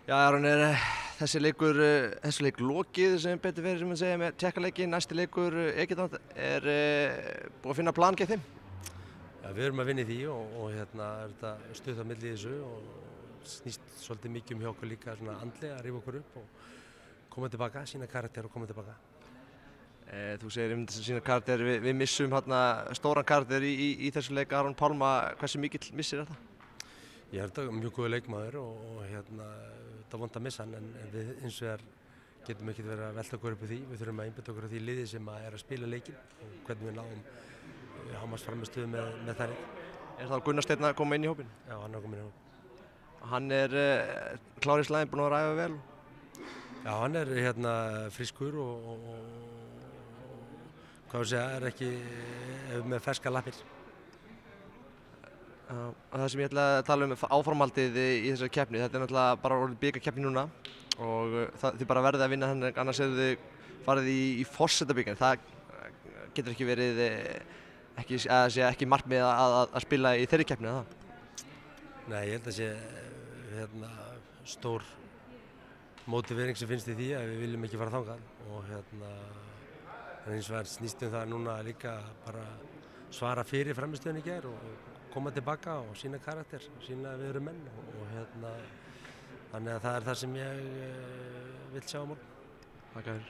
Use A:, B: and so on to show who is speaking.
A: Já, Aron, þessi leik lokið sem betur fyrir sem að segja með Tékkaleikinn, næsti leikur Egyptaland búið að finna plan gegn þeim?
B: Já, við erum að vinna í því og hérna er þetta stutt á milli í þessu og snýst svolítið mikið hjá okkur líka svona andlega að rífa okkur upp og koma tilbaka, sína karakter og koma tilbaka.
A: Þú segir þess að sína karakter, við missum hérna stóran karakter í þessu leik, Aron Pálma, hversu mikill missir þetta?
B: Ég held að mjög góður leikmaður og hérna það er vont að missa hann en við eins vegar getum ekki verið að velta okkur upp í því. Við þurfum að einbeita okkur á því liði sem að að spila leikinn og hvernig við náum hámarksframmistöðu með þær.
A: Þá Gunnar Steinn að koma inn í hópinn?
B: Já, hann er að koma inn í hópinn.
A: Hann klár í slaginn, búinn að ræða vel?
B: Já, hann er hérna frískur og hvað við segja, er ekki með ferska lappir.
A: Það sem ég ætla að tala áframhaldið í þessari keppni, þetta náttúrulega bara orðið bikarkeppni núna og þið bara verðið að vinna þannig, annars hefur þið farið í forsetabikarinn. Það getur ekki verið ekki markmið að spila í þeirri keppni, eða það?
B: Nei, ég held að sé stór mótivering sem finnst í því að við viljum ekki fara þangað og eins og það snýst það núna líka bara svara fyrir frammistöðunni í gær og koma tilbaka og sína karakter, sína að við erum menn og þannig að það er það sem ég vil sjá á morgun.
A: Takk fyrir.